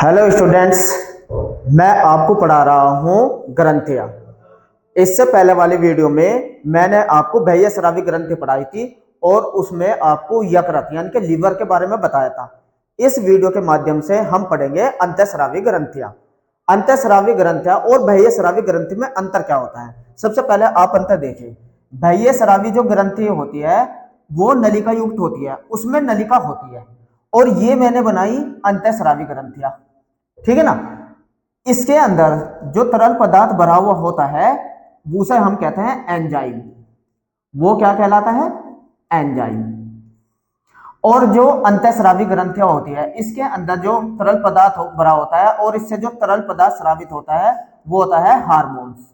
Hello students, मैं आपको पढ़ा रहा हूं ग्रंथियां। इससे पहले वाली वीडियो में मैंने आपको बाह्य स्रावी ग्रंथि पढ़ाई थी और उसमें आपको यकृत यानी कि लीवर के बारे में बताया था। इस वीडियो के माध्यम से हम पढ़ेंगे अंतःस्रावी ग्रंथियां। अंतःस्रावी ग्रंथियां और बाह्य स्रावी ग्रंथि में अंतर क्या होता है। सबसे पहले आप अंतर देखिए। बाह्य स्रावी जो ग्रंथि होती है वो नलिका युक्त होती है, उसमें नलिका होती है, और ये मैंने बनाई अंतःस्रावी ग्रंथियां। ठीक है ना। इसके अंदर जो तरल पदार्थ भरा हुआ होता है उसे हम कहते हैं एंजाइम। वो क्या कहलाता है? एंजाइम। और जो अंतःस्रावी ग्रंथियां होती है इसके अंदर जो तरल पदार्थ भरा होता है और इससे जो तरल पदार्थ स्रावित होता है वो होता है हार्मोन्स।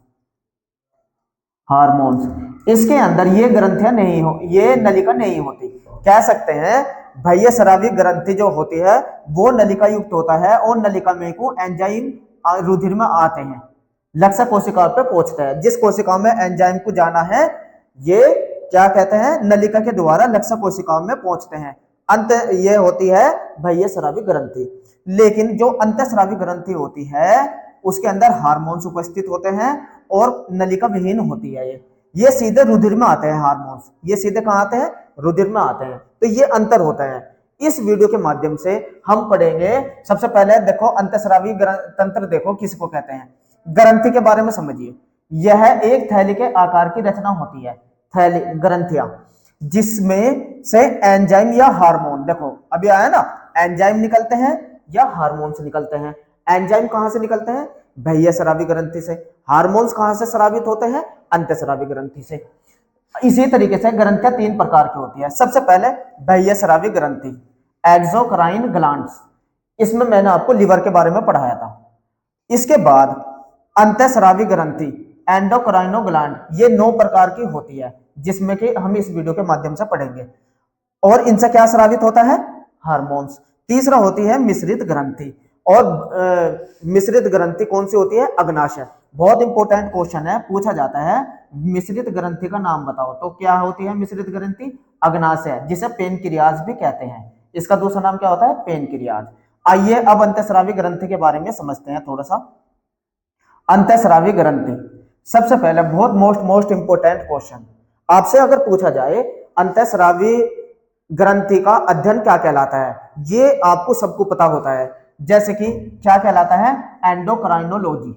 हार्मोन्स इसके अंदर ये ग्रंथियां नहीं हो, ये नलिका नहीं होती। कह सकते हैं बाह्य स्रावी ग्रंथि जो होती है वो नलिका युक्त होता है और नलिका में को एंजाइम रुधिर में आते हैं, लक्षण कोशिकाओं पे पहुंचते हैं। जिस कोशिकाओं में एंजाइम को जाना है ये क्या कहते हैं? नलिका के द्वारा लक्षण कोशिकाओं में पहुंचते हैं। अंत ये होती है बाह्य स्रावी ग्रंथि। लेकिन जो अंतःस्रावी ग्रंथि होती है उसके अंदर हार्मोन्स उपस्थित होते हैं और नलिका विहीन होती है। ये सीधे रुधिर में आते हैं। हार्मोन्स ये सीधे कहां आते हैं? रुधिर में आते हैं। तो ये अंतर होता है। इस वीडियो के माध्यम से हम पढ़ेंगे। सबसे पहले देखो अंतःस्रावी तंत्र देखो किसको कहते हैं। ग्रंथि के बारे में समझिए। यह एक थैली के आकार की रचना होती है, थैली ग्रंथियां, जिसमें से एंजाइम या हार्मोन, देखो अभी आया ना, एंजाइम निकलते हैं या हार्मोन्स निकलते हैं। एंजाइम कहां से निकलते हैं? बाह्य स्रावी ग्रंथि से। हार्मोन्स कहां से स्रावित होते हैं? अंतःस्रावी ग्रंथि से। इसी तरीके से ग्रंथियां तीन प्रकार की होती है। सबसे पहले बाह्य स्रावी ग्रंथि, एक्सोक्राइन ग्लैंड्स। इसमें मैंने आपको लीवर के बारे में पढ़ाया था। इसके बाद अंतःस्रावी ग्रंथि, एंडोक्राइनो ग्लैंड। ये 9 प्रकार की होती है जिसमें कि हम इस वीडियो के माध्यम से पढ़ेंगे। और इनसे क्या स्रावित होता है? हार्मोन्स। तीसरा होती है मिश्रित ग्रंथि। और मिश्रित ग्रंथि कौन सी होती है? अग्नाशय। बहुत इंपॉर्टेंट क्वेश्चन है, पूछा जाता है मिश्रित ग्रंथि का नाम बताओ। तो क्या होती है मिश्रित ग्रंथि? अग्नाशय, जिसे पेनक्रियाज भी कहते हैं। इसका दूसरा नाम क्या होता है? पेनक्रियाज। आइए अब अंतःस्रावी ग्रंथि के बारे में समझते हैं थोड़ा सा। अंतःस्रावी ग्रंथि, सबसे पहले बहुत मोस्ट इंपोर्टेंट क्वेश्चन आपसे अगर पूछा जाए अंतःस्रावी ग्रंथि का अध्ययन क्या कहलाता है, ये आपको सबको पता होता है। जैसे कि क्या कहलाता है? एंडोक्राइनोलॉजी।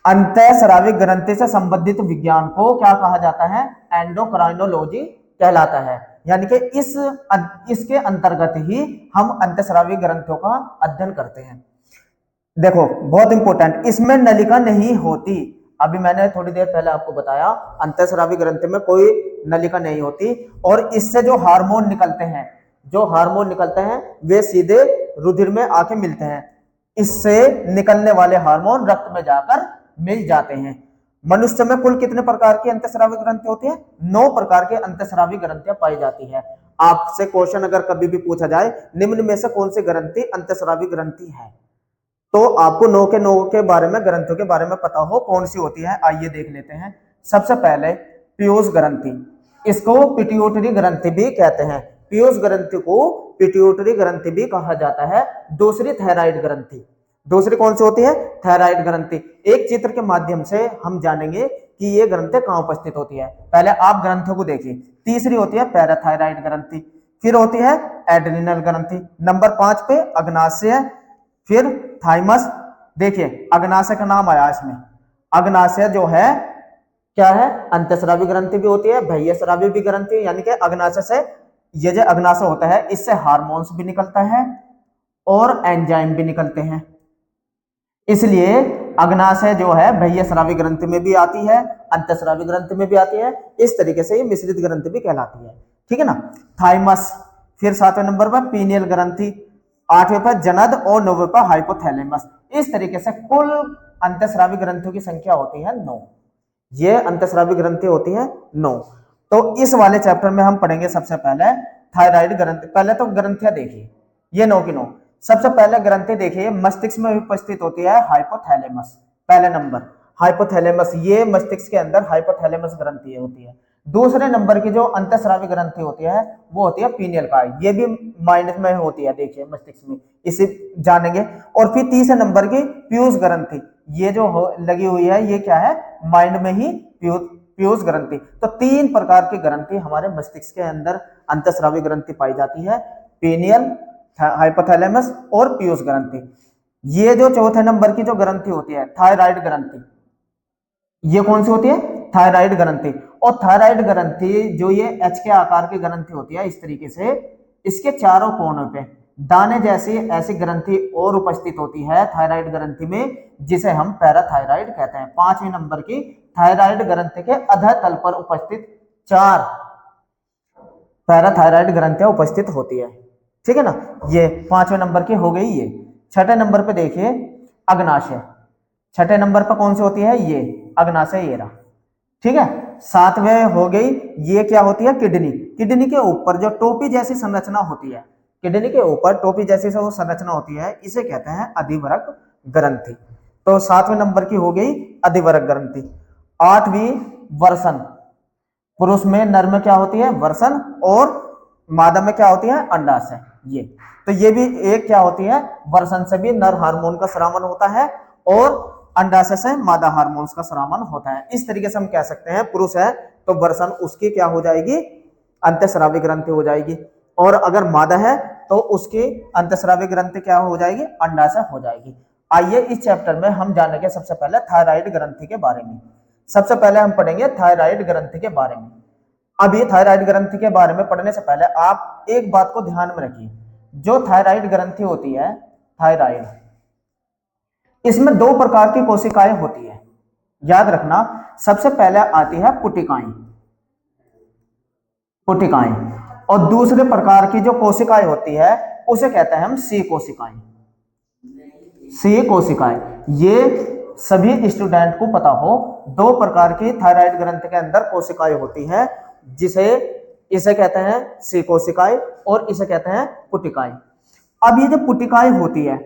अंतःस्रावी ग्रंथि से संबंधित विज्ञान को क्या कहा जाता है? एंडोक्राइनोलॉजी कहलाता है। यानी कि इसके अंतर्गत ही हम अंतःस्रावी ग्रंथियों का अध्ययन करते हैं। देखो बहुत इंपॉर्टेंट, इसमें नलिका नहीं होती। अभी मैंने थोड़ी देर पहले आपको बताया अंतःस्रावी ग्रंथि में कोई नलिका नहीं होती। और इससे जो हार्मोन निकलते हैं, जो हार्मोन निकलते हैं वे सीधे रुधिर में आके मिलते हैं। इससे निकलने वाले हार्मोन रक्त में जाकर मिल जाते हैं। मनुष्य में कुल कितने प्रकार की अंतःस्रावी ग्रंथि होती है? 9 प्रकार के अंतःस्रावी ग्रंथियां पाई जाती है। आपसे क्वेश्चन अगर कभी भी पूछा जाए निम्न में से कौन सी ग्रंथि अंतःस्रावी ग्रंथि है, तो आपको 9 के बारे में, ग्रंथियों के बारे में पता हो कौन सी होती है। आइए देख लेते हैं। सबसे पहले पीयूष ग्रंथि, इसको पिट्यूटरी ग्रंथि भी कहते हैं। पीयूष ग्रंथि को पिट्यूटरी ग्रंथि भी कहा जाता है। दूसरी थायराइड ग्रंथि, दूसरी कौन सी होती है? थायराइड ग्रंथि। एक चित्र के माध्यम से हम जानेंगे कि ये ग्रंथि कहां उपस्थित होती है। पहले आप ग्रंथों को देखिए। तीसरी होती है पैराथायराइड ग्रंथि, फिर होती है एड्रिनल ग्रंथि, नंबर 5 पे अग्नाशय, फिर थाइमस। देखिए अग्नाशय का नाम आया इसमें। अग्नाशय जो है क्या है? अंतःस्रावी ग्रंथि भी होती है, बाह्य स्रावी भी ग्रंथि। यानी कि अग्नाशय से, ये जो अग्नाशय होता है इससे हार्मोन्स भी निकलता है और एंजाइम भी निकलते हैं। इसलिए अग्नाशय जो है बाह्य स्रावी ग्रंथि में भी आती है, अंतःस्रावी ग्रंथि में भी आती है। इस तरीके से ये मिश्रित ग्रंथि भी कहलाती है। ठीक है ना। थाइमस, फिर 7वें नंबर पर पीनियल ग्रंथि, 8वें पर जनद और 9वें पर हाइपोथैलेमस। इस तरीके से कुल अंतःस्रावी ग्रंथियों की संख्या होती है 9। ये अंतःस्रावी ग्रंथि होती है 9। तो इस वाले चैप्टर में हम पढ़ेंगे सबसे पहले थायराइड ग्रंथि। पहले तो ग्रंथियां देखिए, ये 9 की 9। सबसे पहले ग्रंथि देखिए, मस्तिष्क में उपस्थित होती है हाइपोथैलेमस। पहले नंबर हाइपोथैलेमस, ये मस्तिष्क के अंदर हाइपोथैलेमस ग्रंथि होती है। दूसरे नंबर की जो अंतःस्रावी ग्रंथि होती है वो होती है पीनियल काय, ये भी माइंड में होती है, देखिए मस्तिष्क में, इसे जानेंगे। और फिर तीसरे नंबर की पीयूष ग्रंथि, ये जो लगी हुई है ये क्या है, माइंड में ही पीयूष ग्रंथि। तो तीन प्रकार की ग्रंथि हमारे मस्तिष्क के अंदर अंतःस्रावी ग्रंथि पाई जाती है, पीनियल, हाइपोथैलेमस और पीयूष ग्रंथि। ये जो चौथे नंबर की जो ग्रंथि होती है थायराइड ग्रंथि, ये कौन सी होती है, थायराइड ग्रंथि। और थायराइड ग्रंथि जो ये एच के आकार की ग्रंथि होती है, इस तरीके से इसके चारों कोनों पे दाने जैसी ऐसी ग्रंथि और उपस्थित होती है थायराइड ग्रंथि में, जिसे हम पैराथायराइड कहते हैं। पांचवें नंबर की थायराइड ग्रंथि के अधः तल पर उपस्थित 4 पैराथायराइड ग्रंथियां उपस्थित होती है, ठीक है ना। ये पांचवें नंबर की हो गई। ये छठे नंबर पे देखिए अग्नाशय, छठे नंबर पर कौन सी होती है, ये अग्नाशय, ये रहा, ठीक है। सातवें हो गई, ये क्या होती है, किडनी। किडनी के ऊपर जो टोपी जैसी संरचना होती है, किडनी के ऊपर टोपी जैसी संरचना होती है, इसे कहते हैं अधिवरक ग्रंथि। तो सातवें नंबर की हो गई अधिवरक ग्रंथि। आठवीं वर्षण, पुरुष में नर में क्या होती है, वर्षण, और मादा में क्या होती है, अंडाशय। ये तो ये भी एक क्या होती है, वर्षण से भी नर हार्मोन का स्रावन होता है और अंडाशय से मादा हार्मोन्स का स्रावन होता है। इस तरीके से हम कह सकते हैं पुरुष है तो वर्षण उसकी क्या हो जाएगी, अंतःस्रावी ग्रंथि हो जाएगी, और अगर मादा है तो उसकी अंतःस्रावी ग्रंथि क्या हो जाएगी, अंडाशय हो जाएगी। आइए इस चैप्टर में हम जानेंगे सबसे पहले थायराइड ग्रंथि के बारे में। सबसे पहले हम पढ़ेंगे थायराइड ग्रंथि के बारे में। अब ये थायराइड ग्रंथि के बारे में पढ़ने से पहले आप एक बात को ध्यान में रखिए, जो थायराइड ग्रंथि होती है, थायराइड, इसमें 2 प्रकार की कोशिकाएं होती है, याद रखना। सबसे पहले आती है पुटिकाएं, पुटिकाएं, और दूसरे प्रकार की जो कोशिकाएं होती है उसे कहते हैं हम सी कोशिकाएं, सी कोशिकाएं। ये सभी स्टूडेंट को पता हो, 2 प्रकार की थायराइड ग्रंथि के अंदर कोशिकाएं होती है, जिसे इसे कहते हैं सी कोशिकाएं और इसे कहते हैं पुटिकाएं। अब ये जो पुटिकाएं होती है,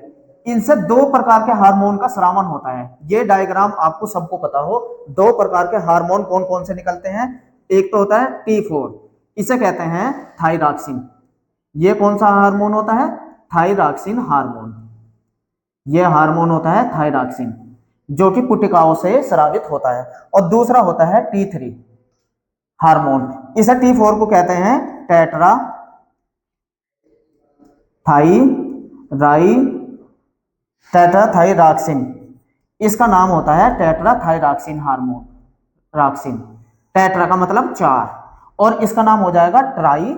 इनसे 2 प्रकार के हार्मोन का स्रावन होता है। ये डायग्राम आपको सबको पता हो, 2 प्रकार के हार्मोन कौन कौन से निकलते हैं। एक तो होता है T4, इसे कहते हैं थायरॉक्सिन। ये कौन सा हार्मोन होता है, थायरॉक्सिन हार्मोन। ये हार्मोन होता है थायरॉक्सिन, जो कि पुटिकाओं से स्रावित होता है। और दूसरा होता है T3 हार्मोन, इसे T4 को कहते हैं टेट्रा टेट्राथाइरॉक्सिन। इसका नाम होता है टेट्राथाइरॉक्सिन हार्मोन, रॉक्सिन, टेट्रा का मतलब 4, और इसका नाम हो जाएगा ट्राई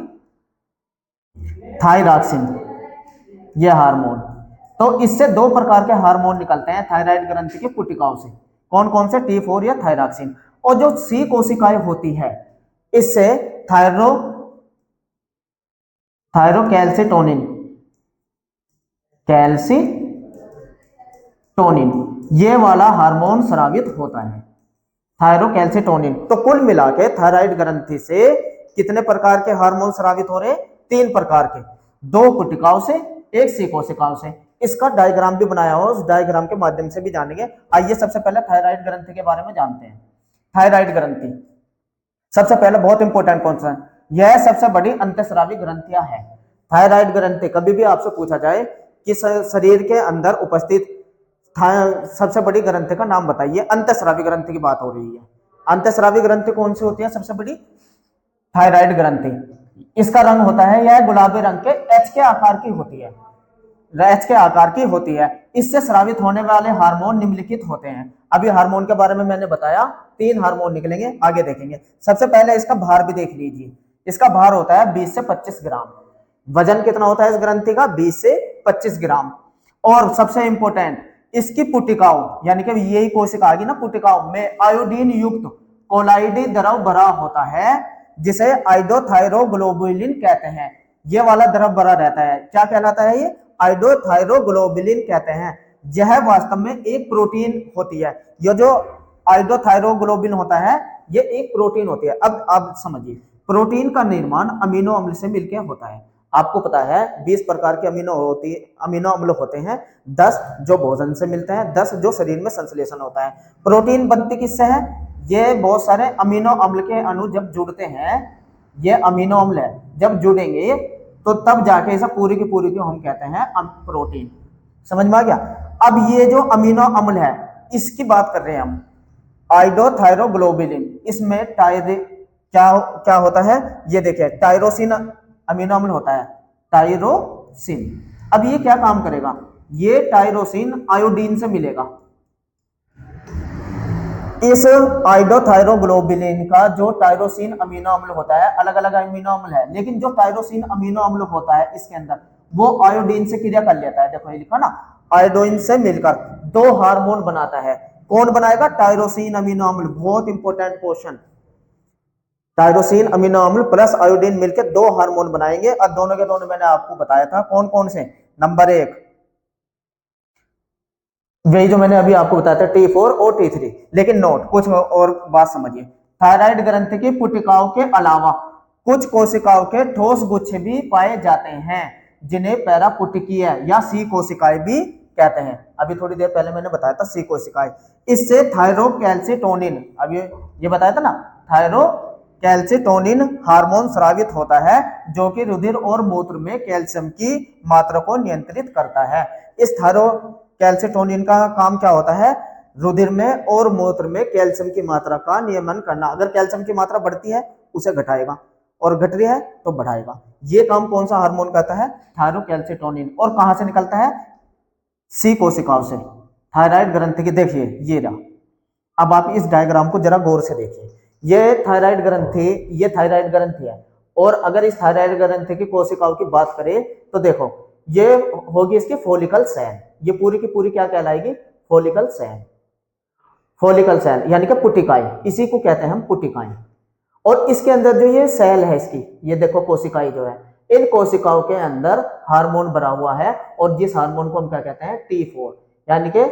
थाइरॉक्सिन, यह हार्मोन। तो इससे 2 प्रकार के हार्मोन निकलते हैं थायराइड ग्रंथि की पुटिकाओं से। कौन कौन से, T4 या थाइरॉक्सिन। और जो सी कोशिकाएं होती है, इससे थायरोकैल्सिटोनिन, कैल्सिटोनिन, ये वाला हार्मोन स्रावित होता है, थायरोकैल्सिटोनिन। तो कुल मिला के थायराइड ग्रंथि से कितने प्रकार के हार्मोन स्रावित हो रहे, 3 प्रकार के, 2 पुटिकाओं से, 1 सी कोशिकाओं से। इसका डायग्राम भी बनाया हो, उस डायग्राम के माध्यम से भी जानेंगे। आइए सबसे पहले थायराइड ग्रंथि के बारे में जानते हैं। थायराइड ग्रंथि सबसे पहले बहुत इंपॉर्टेंट कौन सा है, यह सबसे बड़ी अंतःस्रावी ग्रंथियां है। थायराइड ग्रंथि कभी भी आपसे पूछा जाए कि शरीर के अंदर उपस्थित सबसे बड़ी ग्रंथि का नाम बताइए, अंतःस्रावी ग्रंथि की बात हो रही है। अंतःस्रावी ग्रंथि कौन सी होती है सबसे बड़ी, थायराइड ग्रंथि। इसका रंग होता है यह गुलाबी रंग के एच के आकार की होती है, एच के आकार की होती है। इससे स्रावित होने वाले हार्मोन निम्नलिखित होते हैं। अभी हार्मोन के बारे में मैंने बताया, 3 हार्मोन निकलेंगे, आगे देखेंगे। सबसे पहले इसका भार भी देख लीजिए, इसका भार होता है 20 से 25 ग्राम। वजन कितना होता है इस ग्रंथि का, 20 से 25 ग्राम। और सबसे इंपॉर्टेंट, इसकी पुटिकाओं, यानी कि यही कोशिका आ गई ना, पुटिकाओं में आयोडीन युक्त कोलाइडी द्रव भरा होता है, जिसे आइडोथायरोग्लोबुलिन कहते हैं। ये वाला द्रव भरा रहता है, क्या कहलाता है ये, आइडोथायरोग्लोबुलिन कहते हैं। यह वास्तव में एक प्रोटीन होती है। ये जो आइडोथायरोग्लोबुलिन होता है, ये एक प्रोटीन होती है। अब आप समझिए, प्रोटीन का निर्माण अमीनो अम्ल से मिलकर होता है। आपको पता है 20 प्रकार के अमीनो अम्ल होते हैं, 10 जो भोजन से मिलते हैं, 10 जो शरीर में संश्लेषण होता है। प्रोटीन बनती किससे है, ये बहुत सारे अमीनो अम्ल के अणु जब जुड़ते हैं, ये अमीनो अम्ल है, जब जुड़ेंगे तो तब जाके इसे पूरी की पूरी को हम कहते हैं प्रोटीन। समझ में आ गया। अब ये जो अमीनो अम्ल है इसकी बात कर रहे हैं हम, आइडोथायरोग्लोबुलिन, इसमें क्या क्या होता है, ये देखिए टायरोसिन अमीनो अम्ल होता है, टायरोसिन। अब ये क्या काम करेगा, ये टायरोसिन आयोडीन से मिलेगा। इस आइडोथायरोग्लोबुलिन का जो टायरोसिन अमीनो अम्ल होता है, अलग अलग अमीनो अम्ल है, लेकिन जो टायरोसिन अमीनो अम्ल होता है इसके अंदर वो आयोडीन से क्रिया कर लेता है। देखो ये लिखा ना, आयोडीन से मिलकर दो हार्मोन बनाता है। कौन बनाएगा, टायरोसिन अमीनो अम्ल। बहुत इंपॉर्टेंट क्वेश्चन। टायरोसिन अमीनो अम्ल प्लस आयोडीन मिलकर दो हार्मोन बनाएंगे, और दोनों के दोनों मैंने आपको बताया था कौन कौन से। नंबर 1 वही जो मैंने अभी आपको बताया था, T4 और T3। लेकिन नोट, कुछ और बात समझिए। थायराइड ग्रंथि की पुटिकाओं के अलावा कुछ कोशिकाओं के ठोस गुच्छे भी पाए जाते हैं, जिन्हें पैरापुटिकीय या सी कोशिकाएं भी कहते हैं। अभी थोड़ी देर पहले मैंने बताया था सी कोशिकाएं। इससे थायरोकैल्सिटोनिन, अभी ये बताया था ना, थायरोकैल्सिटोनिन हार्मोन स्रावित होता है, जो कि रुधिर और मूत्र में कैल्शियम की मात्रा को नियंत्रित करता है। इस थायरोकैल्सिटोनिन का काम क्या होता है, रुधिर में और मूत्र में कैल्शियम की मात्रा का नियमन करना। अगर कैल्शियम की मात्रा बढ़ती है उसे घटाएगा, और घट रही है तो बढ़ाएगा। ये काम कौन सा हार्मोन करता है, थायरोकैल्सिटोनिन। और कहां से निकलता है, सी कोशिकाओं से। थायराइड ग्रंथि की देखिए ये रहा। अब आप इस डायग्राम को जरा गौर से देखिए। ये थायराइड ग्रंथि है, और अगर इस थायराइड ग्रंथि की कोशिकाओं की बात करें तो देखो ये होगी इसकी फोलिकल सेल। ये पूरी की पूरी क्या कहलाएगी, फोलिकल सेल। फोलिकल सेल यानी कि पुटिकाएं, इसी को कहते हैं हम पुटिकाएं। और इसके अंदर जो ये सेल है इसकी, ये देखो कोशिकाएं जो है, इन कोशिकाओं के अंदर हार्मोन भरा हुआ है, और जिस हार्मोन को हम क्या कहते हैं, T4, यानी कि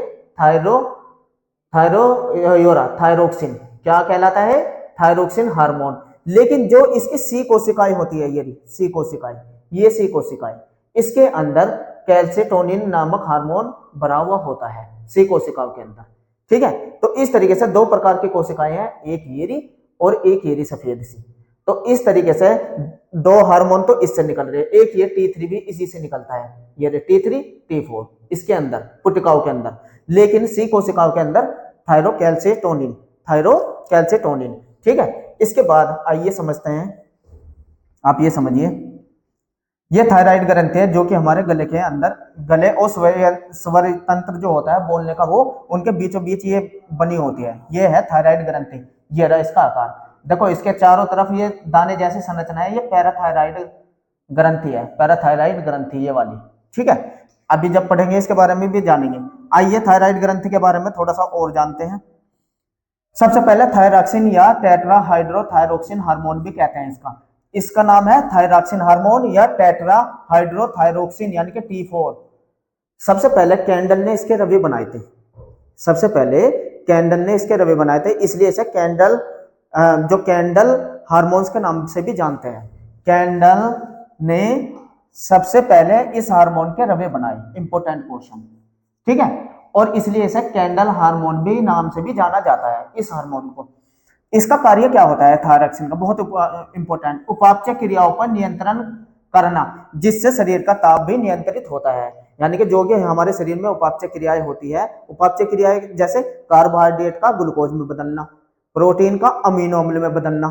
थायरोक्सिन। क्या कहलाता है, थायरोक्सिन हार्मोन। लेकिन जो इसकी सी कोशिकाएं होती है, ये सी कोशिकाएं, ये सी कोशिकाएं, इसके अंदर कैल्सिटोनिन नामक हार्मोन भरा हुआ होता है सी कोशिकाओं के अंदर। ठीक है, तो इस तरीके से दो प्रकार की कोशिकाएं हैं, एक येरी और एक येरी सफेद सी। तो इस तरीके से दो हार्मोन तो इससे निकल रहे हैं, एक ये T3 भी इसी से निकलता है, ये T3 T4 इसके अंदर पुटिकाओं के अंदर। लेकिन सी कोशिकाओं के अंदर थायरोकैल्सिटोनिन। ठीक है, इसके बाद आइए समझते हैं। आप ये समझिए, ये थायराइड ग्रंथि है जो कि हमारे गले के अंदर, गले और स्वर तंत्र जो होता है बोलने का, वो उनके बीचों बीच ये बनी होती है। ये है थायराइड ग्रंथि। ये रहा इसका आकार, देखो इसके चारों तरफ ये दाने जैसी संरचना है, ये पैराथायराइड ग्रंथि है, पैराथायराइड ग्रंथि ये वाली। ठीक है, अभी जब पढ़ेंगे इसके बारे में भी जानेंगे। आइए थायराइड ग्रंथि के बारे में थोड़ा सा और जानते हैं। सबसे पहले थायरॉक्सिन या टेट्राहाइड्रोथायरोक्सिन हार्मोन भी कहते हैं इसका। इसका नाम है थायरॉक्सिन हार्मोन या टेट्राहाइड्रोथायरोक्सिन यानी कि T4। सबसे पहले कैंडल ने इसके रवि बनाए थे, सबसे पहले कैंडल ने इसके रवि बनाए थे, इसलिए इसे कैंडल जो कैंडल हार्मोन्स के नाम से भी जानते हैं। कैंडल ने सबसे पहले इस हार्मोन के रवि बनाए, इंपॉर्टेंट क्वेश्चन। ठीक है, और इसलिए इसे कैंडल हार्मोन भी नाम से भी जाना जाता है इस हार्मोन को। इसका कार्य क्या होता है थायरॉक्सिन का, बहुत इंपॉर्टेंट, उपापचय क्रियाओं पर नियंत्रण करना, जिससे शरीर का ताप भी नियंत्रित होता है। यानी कि जो कि हमारे शरीर में उपापचय क्रियाएं होती है, उपापचय क्रियाएं जैसे कार्बोहाइड्रेट का ग्लूकोज में बदलना, प्रोटीन का अमीनो अम्ल में बदलना,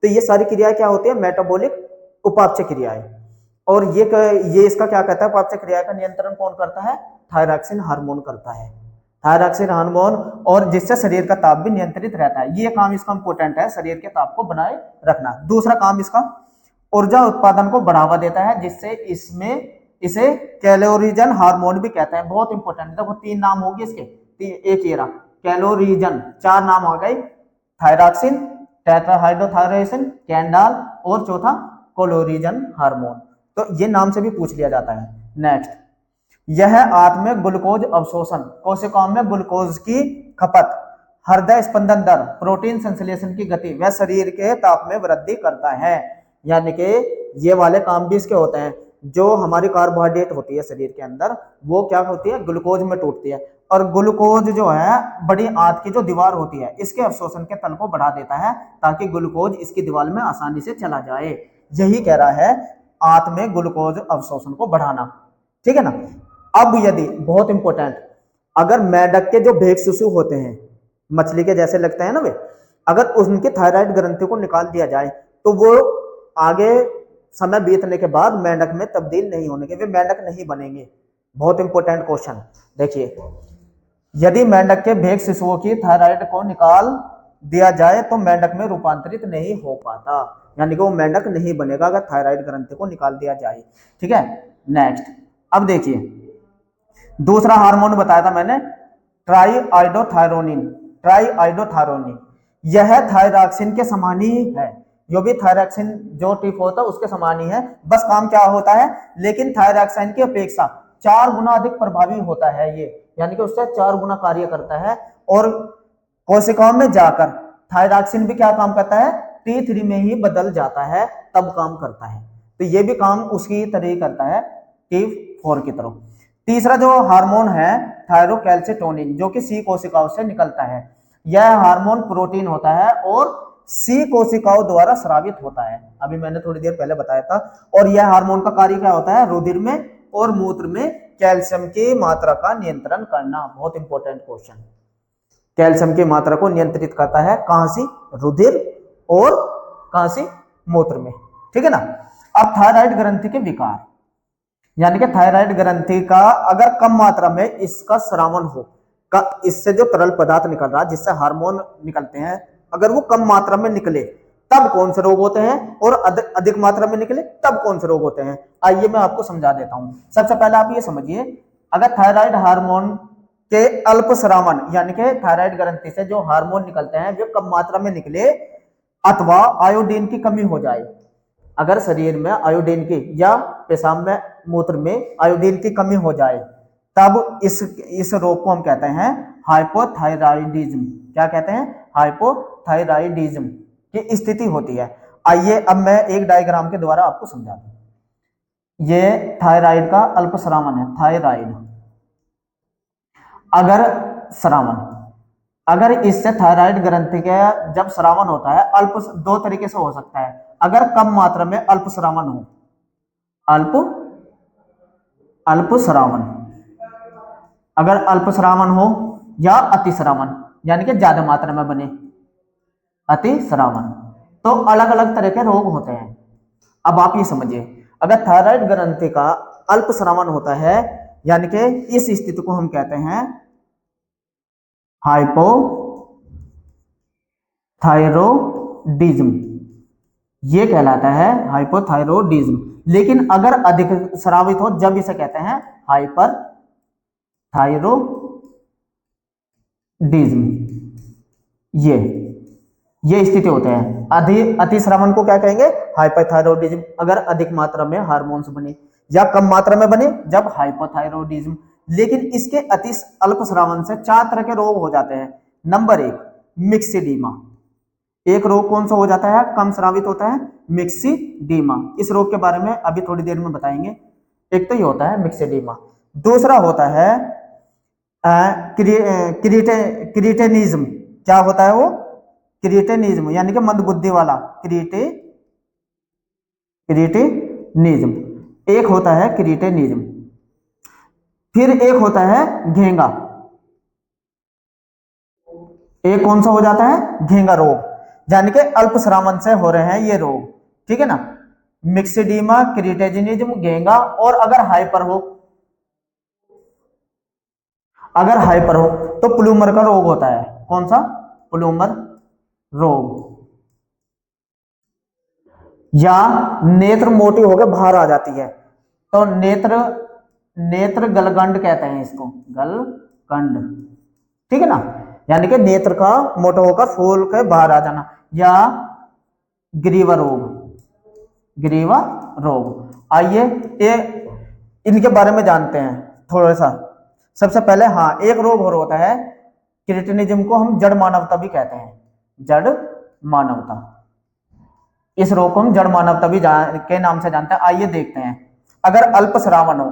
तो ये सारी क्रियाएं क्या होती है, मेटाबॉलिक उपापचय क्रियाएं। और ये इसका क्या कहता है, उपापचय क्रिया का नियंत्रण कौन करता है, थायरॉक्सिन हार्मोन करता है, थायरॉक्सिन हार्मोन। और जिससे शरीर का ताप भी नियंत्रित रहता है। ये काम इसका इंपॉर्टेंट है, शरीर के ताप को बनाए रखना। दूसरा काम इसका ऊर्जा उत्पादन को बढ़ावा देता है, जिससे इसे कैलोरीजन हार्मोन भी कहते हैं। बहुत इंपॉर्टेंट, देखो 3 नाम होंगे इसके, एक ये रहा कैलोरीजन, 4 नाम हो गए, थायरॉक्सिन, टेट्राहाइड्रोथायरोसिन, कैंडाल, और चौथा कैलोरीजन हार्मोन। तो ये नाम से भी पूछ लिया जाता है। नेक्स्ट, यह आंत में ग्लूकोज अवशोषण, कोशिकाओं में ग्लूकोज की खपत, हृदय स्पंदन दर, प्रोटीन संश्लेषण की गति व शरीर के ताप में वृद्धि करता है। यानी कि ये वाले काम भी इसके होते हैं। जो हमारी कार्बोहाइड्रेट होती है शरीर के अंदर, वो क्या होती है, ग्लूकोज में टूटती है, और ग्लूकोज जो है बड़ी आंत की जो दीवार होती है इसके अवशोषण के तल को बढ़ा देता है ताकि ग्लूकोज इसकी दीवार में आसानी से चला जाए। यही कह रहा है आंत में ग्लूकोज अवशोषण को बढ़ाना, ठीक है ना। अब यदि बहुत इंपॉर्टेंट, अगर मेंढक के जो भेग शिशु होते हैं मछली के जैसे लगते हैं ना वे, अगर उनकी थायराइड ग्रंथि को निकाल दिया जाए तो वो आगे समय बीतने के बाद मेंढक में तब्दील नहीं होने के, वे मेंढक नहीं बनेंगे। बहुत इंपॉर्टेंट क्वेश्चन देखिए, यदि मेंढक के भेग शिशुओं की थायराइड को निकाल दिया जाए तो मेंढक में रूपांतरित नहीं हो पाता, यानी कि वो मेंढक नहीं बनेगा अगर थायराइड ग्रंथि को निकाल दिया जाए, ठीक है। नेक्स्ट, अब देखिए दूसरा हार्मोन बताया था मैंने, ट्राईआइडोथायरोनिन। ट्राईआइडोथायरोनिन यह थायरॉक्सिन के समान ही है, जो भी थायरॉक्सिन जो टिप होता है उसके समान ही है, बस काम क्या होता है, लेकिन थायरॉक्सिन की अपेक्षा 4 गुना अधिक प्रभावी होता है ये, यानी कि उससे 4 गुना कार्य करता है, और कोशिकाओं में जाकर थायरॉक्सिन भी क्या काम करता है, T3 में ही बदल जाता है, तब काम करता है। तो ये भी काम उसकी तरह करता है T4 की तरह। तीसरा जो हार्मोन है थायरोकैल्सिटोनिन, जो कि सी कोशिकाओं से निकलता है। यह हार्मोन प्रोटीन होता है और सी कोशिकाओं द्वारा स्रावित होता है, अभी मैंने थोड़ी देर पहले बताया था। और यह हार्मोन का कार्य क्या होता है, रुधिर में और मूत्र में कैल्शियम की मात्रा का नियंत्रण करना। बहुत इंपॉर्टेंट क्वेश्चन, कैल्शियम की मात्रा को नियंत्रित करता है, कहां से, रुधिर और कहां से, मूत्र में, ठीक है ना। अब थायराइड ग्रंथि के विकार, यानी कि थायराइड ग्रंथि का अगर कम मात्रा में इसका स्रावन हो, का इससे जो तरल पदार्थ निकल रहा है जिससे हार्मोन निकलते हैं, अगर वो कम मात्रा में निकले तब कौन से रोग होते हैं, और अधिक मात्रा में निकले तब कौन से रोग होते हैं। आइए मैं आपको समझा देता हूं। सबसे पहले आप ये समझिए, अगर थायराइड हार्मोन के अल्प स्रावन, यानी कि थायराइड ग्रंथि से जो हार्मोन निकलते हैं वे कम मात्रा में निकले, अथवा आयोडीन की कमी हो जाए, अगर शरीर में आयोडीन की या पेशाब में मूत्र में आयोडीन की कमी हो जाए, तब इस रोग को हम कहते हैं हाइपोथायराइडिज्म। क्या कहते हैं, हाइपोथायराइडिज्म की स्थिति होती है। आइए अब मैं एक डायग्राम के द्वारा आपको समझा दूं। ये थायराइड का अल्पस्रावन है, थायराइड अगर स्रावन, अगर इससे थायराइड ग्रंथि का जब स्रावन होता है, अल्प दो तरीके से हो सकता है। अगर कम मात्रा में अल्प स्रावन हो, अल्प स्रावन, अगर अल्प स्रावन हो या अति स्रावन, यानी कि ज्यादा मात्रा में बने, अति स्रावन, तो अलग अलग तरह के रोग होते हैं। अब आप ये समझिए, अगर थायराइड ग्रंथि का अल्प स्रावन होता है, यानी कि इस स्थिति को हम कहते हैं हाइपोथायरोडिज्म, ये कहलाता है हाइपोथायरोडिज्म। लेकिन अगर अधिक स्रावित हो जब इसे कहते हैं हाइपर थायरोडिज्म। ये स्थिति होते हैं। अतिस्रावन को क्या कहेंगे, हाइपरथायरोडिज्म, अगर अधिक मात्रा में हार्मोन्स बने, या कम मात्रा में बने जब हाइपोथायरोडिज्म। लेकिन इसके अति अल्प स्रावन से 4 तरह के रोग हो जाते हैं। नंबर 1 मिक्सिडीमा, एक रोग कौन सा हो जाता है, कम स्रावित होता है, मिक्सिडीमा। इस रोग के बारे में अभी थोड़ी देर में बताएंगे। एक तो ये होता है मिक्सिडीमा, दूसरा होता है क्रिटेनिज्म। क्या होता है वो, क्रिटेनिज्म, यानी कि मंदबुद्धि वाला, क्रिटेनिज्म एक होता है, क्रिटेनिज्म। फिर एक होता है घेंगा, एक कौन सा हो जाता है, घेंगा रोग, यानी कि अल्प स्रावन से हो रहे हैं ये रोग, ठीक है ना। मिक्सिडीमा, क्रिटेनिज्म, घेंगा। और अगर हाइपर हो तो प्लूमर का रोग होता है। कौन सा, प्लूमर रोग। या नेत्र मोटी होकर बाहर आ जाती है, तो नेत्र गलगंड कहते हैं इसको, गलगंड, ठीक है ना, यानी कि नेत्र का मोटा होकर फूल के बाहर आ जाना। या ग्रीवा रोग। आइए ये इनके बारे में जानते हैं थोड़ा सा। सबसे पहले एक रोग और होता है, क्रिटेनिज्म को हम जड़ मानवता भी कहते हैं, जड़ मानवता। इस रोग को हम जड़ मानवता भी के नाम से जानते हैं। आइए देखते हैं। अगर अल्पस्रावन हो,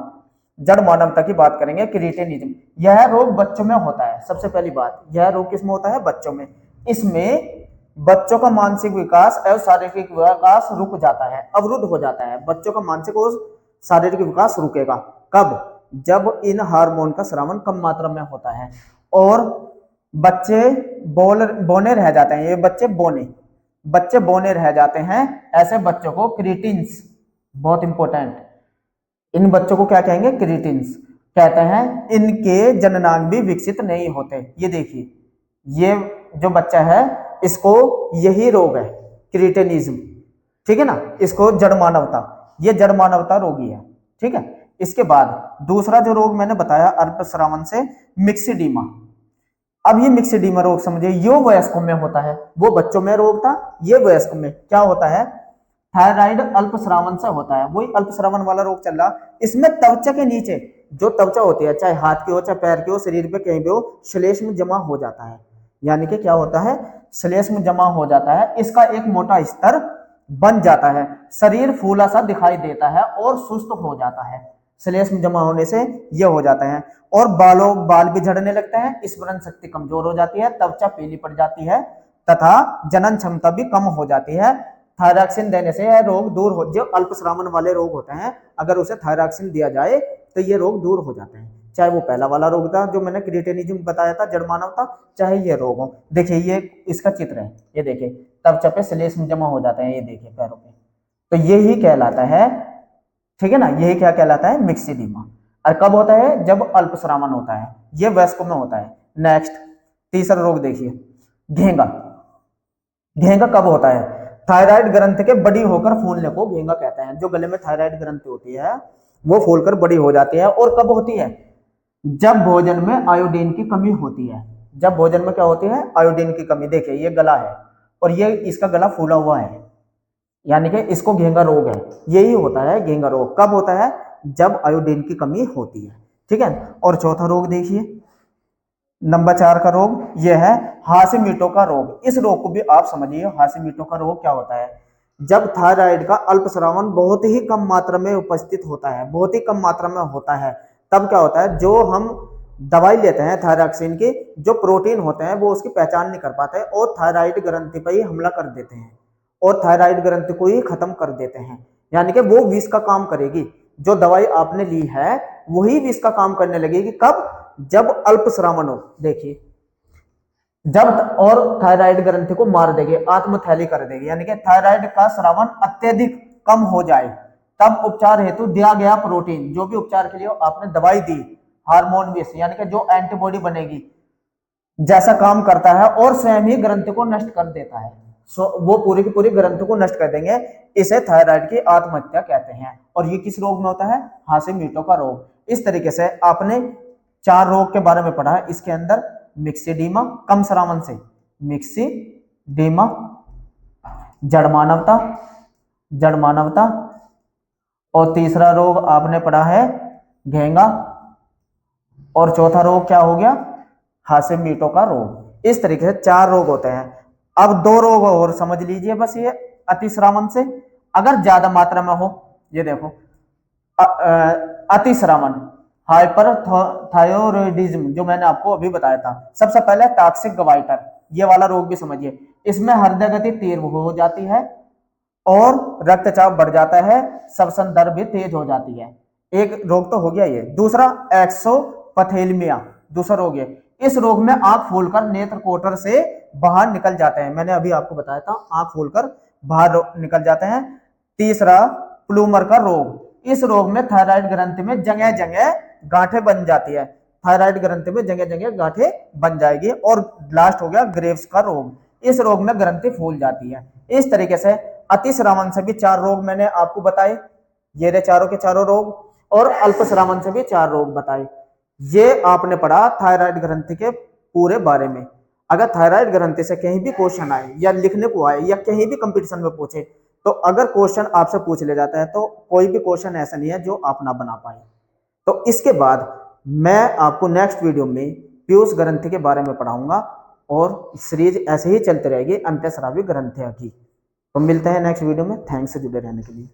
जड़ मानवता की बात करेंगे, क्रिएटिनिज्म, यह रोग बच्चों में होता है। सबसे पहली बात, यह रोग किसमें होता है? बच्चों में। इसमें बच्चों का मानसिक विकास एवं शारीरिक विकास रुक जाता है, अवरुद्ध हो जाता है। बच्चों का मानसिक और शारीरिक विकास रुकेगा कब? जब इन हार्मोन का स्रावन कम मात्रा में होता है और बच्चे बोने रह जाते हैं। ये बच्चे बोने रह जाते हैं। ऐसे बच्चों को क्रिएटिन्स, बहुत इंपॉर्टेंट, इन बच्चों को क्या कहेंगे? क्रिएटिन्स कहते हैं। इनके जननांग भी विकसित नहीं होते। ये देखिए, ये जो बच्चा है इसको यही रोग है, क्रिएटिनिज्म, ठीक है ना। इसको जड़ मानवता, ये जड़ मानवता रोगी है, ठीक है। इसके बाद दूसरा जो रोग मैंने बताया अल्पस्रावन से, मिक्सिडीमा। अब ये मिक्सिडीमा रोग समझिए, यो वयस्कों में होता है। वो बच्चों में रोग था, ये वयस्कों में क्या होता है? थायराइड अल्पस्रावन से होता है। वही अल्पस्रावन वाला रोग चल रहा। इसमें त्वचा के नीचे जो त्वचा होती है, चाहे हाथ की हो, चाहे पैर की हो, शरीर पे कहीं भी हो, श्लेष्म जमा हो जाता है। यानी कि क्या होता है? श्लेष्म जमा हो जाता है। इसका एक मोटा स्तर बन जाता है, शरीर फूला सा दिखाई देता है और सुस्त हो जाता है। श्लेष्म जमा होने से यह हो जाता है। और बाल भी झड़ने लगते हैं, स्मरण शक्ति कमजोर हो जाती है, त्वचा पीली पड़ जाती है तथा जनन क्षमता भी कम हो जाती है। थायरॉक्सिन देने से यह रोग दूर हो, जो अल्पस्रावन वाले रोग होते हैं, अगर उसे थायरॉक्सिन दिया जाए तो ये रोग दूर हो जाते हैं। चाहे वो पहला वाला रोग था जो मैंने क्रिएटिनिज्म बताया था, जड़ मानवता, चाहे ये रोग हो। देखिए ये इसका चित्र है, ये देखिए त्वचा पे श्लेष्म जमा हो जाते हैं, ये देखिए पैरों पे, तो यही कहलाता है, ठीक है ना। यही क्या कहलाता है? मिक्सिडीमा। और कब होता है? जब अल्पस्रावन होता है, ये वयस्कों में होता है। नेक्स्ट तीसरा रोग देखिए, घेंगा। घेंगा कब होता है? थायराइड ग्रंथि के बड़ी होकर फूलने को घेंगा कहते हैं। जो गले में थायराइड ग्रंथि होती है वो फूलकर बड़ी हो जाती है। और कब होती है? जब भोजन में आयोडीन की कमी होती है। जब भोजन में क्या होती है? आयोडीन की कमी। देखिए ये गला है और ये इसका गला फूला हुआ है, यानी कि इसको घेंगा रोग है। यही होता है घेंगा रोग। कब होता है? जब आयोडीन की कमी होती है, ठीक है। और चौथा रोग देखिए, नंबर 4 का रोग यह है हाशिमोटो का रोग। इस रोग को भी आप समझिए, हाशिमोटो का रोग क्या होता है? जब थायराइड का अल्पस्रावन बहुत ही कम मात्रा में उपस्थित होता है, बहुत ही कम मात्रा में होता है, तब क्या होता है? जो हम दवाई लेते हैं थायरॉक्सिन की, जो प्रोटीन होते हैं वो उसकी पहचान नहीं कर पाते और थायराइड ग्रंथि पर ही हमला कर देते हैं और थायराइड ग्रंथि को ही खत्म कर देते हैं। यानी कि वो विष का काम करेगी। जो दवाई आपने ली है वही विष का काम करने लगेगी। कब? जब अल्पस्रावन हो। देखिए जब, और थायराइड ग्रंथि को मार देगी, आत्मथैली कर देगी। यानी कि थायराइड का स्रावन अत्यधिक कम हो जाए, तब उपचार हेतु दिया गया प्रोटीन, जो भी उपचार के लिए आपने दवाई दी, हार्मोन विष, यानी कि जो एंटीबॉडी बनेगी, जैसा काम करता है और स्वयं ही ग्रंथि को नष्ट कर देता है। वो पूरी की पूरी ग्रंथि को नष्ट कर देंगे। इसे थायराइड की आत्महत्या कहते हैं। और ये किस रोग में होता है? हाशिमोटो का रोग। इस तरीके से आपने 4 रोग के बारे में पढ़ा है। इसके अंदर मिक्सिडीमा कम स्रावन से, मिक्सिडीमा, जड़ मानवता, और तीसरा रोग आपने पढ़ा है घेंगा, और चौथा रोग क्या हो गया? हाशिमोटो का रोग। इस तरीके से 4 रोग होते हैं। अब 2 रोग और समझ लीजिए बस, ये अतिस्रावन से अगर ज्यादा मात्रा में हो, ये देखो अतिस्रावन, हाइपरथायरॉयडिज्म, जो मैंने आपको अभी बताया था। सबसे पहले टॉक्सिक गवाइटर, ये वाला रोग भी समझिए। इसमें हृदय गति तीव्र हो जाती है और रक्तचाप बढ़ जाता है, श्वसन दर भी तेज हो जाती है। एक रोग तो हो गया ये। दूसरा एक्सोपथेलमिया, दूसरा रोग है। इस रोग में आंख फूलकर नेत्र कोटर से बाहर निकल जाते हैं। मैंने अभी आपको बताया था, आंख फूलकर बाहर निकल जाते हैं। तीसरा प्लूमर का रोग। इस रोग में थायराइड ग्रंथि में जगह जगह गांठें बन जाती है। थायराइड ग्रंथि में जगह जगह गांठें बन जाएगी। और लास्ट हो गया ग्रेव्स का रोग। इस रोग में ग्रंथि फूल जाती है। इस तरीके से अतिस्रावन से भी 4 रोग मैंने आपको बताए, ये रहे चारों के चारों रोग, और अल्पस्रावन से भी 4 रोग बताए। ये आपने पढ़ा थायराइड ग्रंथि के पूरे बारे में। अगर थायराइड ग्रंथि से कहीं भी क्वेश्चन आए या लिखने को आए या कहीं भी कंपटीशन में पूछे, तो अगर क्वेश्चन आपसे पूछ ले जाता है तो कोई भी क्वेश्चन ऐसा नहीं है जो आप ना बना पाए। तो इसके बाद मैं आपको नेक्स्ट वीडियो में पीयूष ग्रंथि के बारे में पढ़ाऊंगा और सीरीज ऐसे ही चलती रहेगी अंतःस्रावी ग्रंथियां की। तो मिलते हैं नेक्स्ट वीडियो में। थैंक्स जुड़े रहने के लिए।